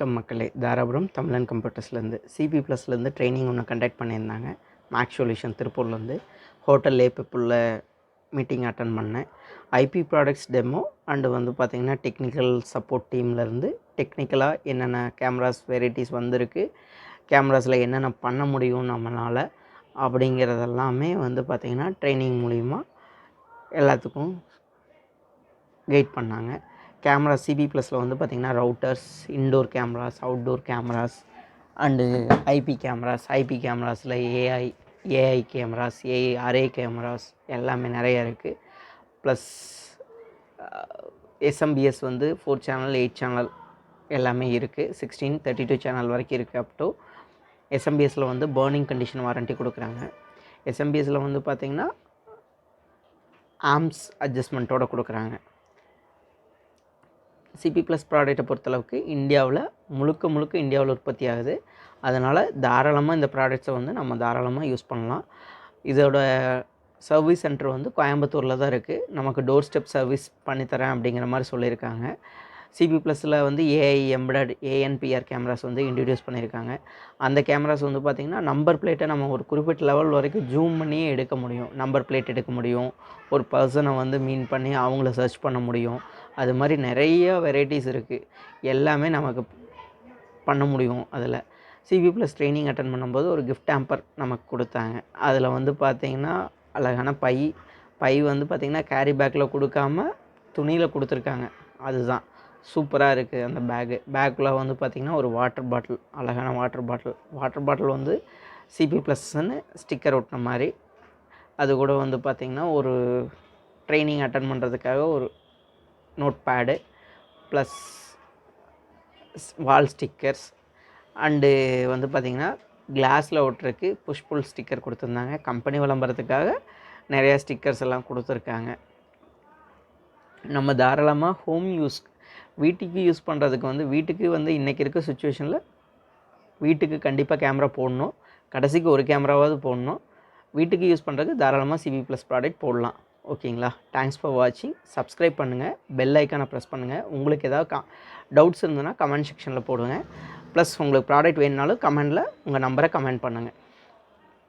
வணக்கம் மக்களே. தாராபுரம் தமிழன் கம்ப்யூட்டர்ஸ்லேருந்து Cpplus ட்ரைனிங் ஒன்று கண்டக்ட் பண்ணியிருந்தாங்க. மேக்ஸ் சொல்யூஷன் திருப்பூர்லேருந்து ஹோட்டல் ஏபிப்புள்ள மீட்டிங் அட்டன் பண்ணேன். ஐபி ப்ராடக்ட்ஸ் டெமோ அண்டு பார்த்திங்கன்னா டெக்னிக்கல் சப்போர்ட் டீம்லேருந்து டெக்னிக்கலாக என்னென்ன கேமராஸ் வெரைட்டிஸ் வந்திருக்கு, கேமராஸில் என்னென்ன பண்ண முடியும் நம்மளால் அப்படிங்கிறதெல்லாமே பார்த்திங்கன்னா ட்ரைனிங் மூலிமா எல்லாத்துக்கும் கைட் பண்ணாங்க. கேமரா Cpplus பார்த்திங்கன்னா routers, indoor cameras, outdoor cameras and IP கேமராஸில் AI cameras, AI array cameras எல்லாமே நிறையா இருக்குது. ப்ளஸ் எஸ்எம்பிஎஸ் 4 சேனல் 8 சேனல் எல்லாமே இருக்குது. 16 32 சேனல் வரைக்கும் இருக்குது. அப் டு எஸ்எம்பிஎஸில் பர்னிங் கண்டிஷன் வாரண்ட்டி கொடுக்குறாங்க. எஸ்எம்பிஎஸில் பார்த்திங்கன்னா ஆம்ஸ் அட்ஜஸ்ட்மெண்ட்டோடு கொடுக்குறாங்க. Cpplus ப்ராடக்ட்டை பொறுத்தளவுக்கு இந்தியாவில் முழுக்க இந்தியாவில் உற்பத்தி ஆகுது. அதனால் தாராளமாக இந்த ப்ராடக்ட்ஸை நம்ம தாராளமாக யூஸ் பண்ணலாம். இதோட சர்வீஸ் சென்டர் கோயம்புத்தூரில் தான் இருக்குது. நமக்கு டோர் ஸ்டெப் சர்வீஸ் பண்ணித்தரேன் அப்படிங்கிற மாதிரி சொல்லியிருக்காங்க. Cpplus AI embedded ANPR cameras introduce பண்ணியிருக்காங்க. அந்த கேமராஸ் பார்த்திங்கன்னா நம்பர் பிளேட்டை நம்ம ஒரு குறிப்பிட்ட லெவல் வரைக்கும் ஜூம் பண்ணியே எடுக்க முடியும். நம்பர் பிளேட் எடுக்க முடியும், ஒரு பர்சனை மீன் பண்ணி அவங்கள சர்ச் பண்ண முடியும். அது மாதிரி நிறைய வெரைட்டிஸ் இருக்குது. எல்லாமே நமக்கு பண்ண முடியும். அதில் Cpplus ட்ரைனிங் அட்டன் பண்ணும்போது ஒரு கிஃப்ட் ஹேம்பர் நமக்கு கொடுத்தாங்க. அதில் பார்த்திங்கன்னா அழகான பை பார்த்திங்கன்னா கேரி பேக்கில் கொடுக்காம துணியில் கொடுத்துருக்காங்க. அதுதான் சூப்பராக இருக்குது. அந்த பேக்கில் பார்த்திங்கன்னா ஒரு வாட்டர் பாட்டில், அழகான வாட்டர் பாட்டில் Cpplus ஸ்டிக்கர் ஒட்டின மாதிரி. அது கூட பார்த்திங்கன்னா ஒரு ட்ரைனிங் அட்டன் பண்ணுறதுக்காக ஒரு note pad plus wall stickers and பார்த்திங்கன்னா கிளாஸில் ஒட்டுறதுக்கு புல் ஸ்டிக்கர் கொடுத்துருந்தாங்க. கம்பெனி விளம்பரத்துக்காக நிறையா ஸ்டிக்கர்ஸ் எல்லாம் கொடுத்துருக்காங்க. நம்ம தாராளமாக ஹோம் யூஸ், வீட்டுக்கு யூஸ் பண்ணுறதுக்கு வீட்டுக்கு இன்றைக்கி இருக்க சுச்சுவேஷனில் வீட்டுக்கு கண்டிப்பாக கேமரா போடணும். கடைசிக்கு ஒரு கேமராவாவது போடணும். வீட்டுக்கு யூஸ் பண்ணுறதுக்கு தாராளமாக Cpplus ப்ராடக்ட் போடலாம். ஓகேங்களா? தேங்க்ஸ் ஃபார் வாட்சிங். சப்ஸ்கிரைப் பண்ணுங்கள், பெல் ஐக்கானை ப்ரெஸ் பண்ணுங்கள். உங்களுக்கு ஏதாவது டவுட்ஸ் இருந்ததுன்னா கமெண்ட் செக்ஷனில் போடுங்க. ப்ளஸ் உங்களுக்கு ப்ராடக்ட் வேணுனாலும் கமெண்டில் உங்கள் நம்பரை கமெண்ட் பண்ணுங்கள்.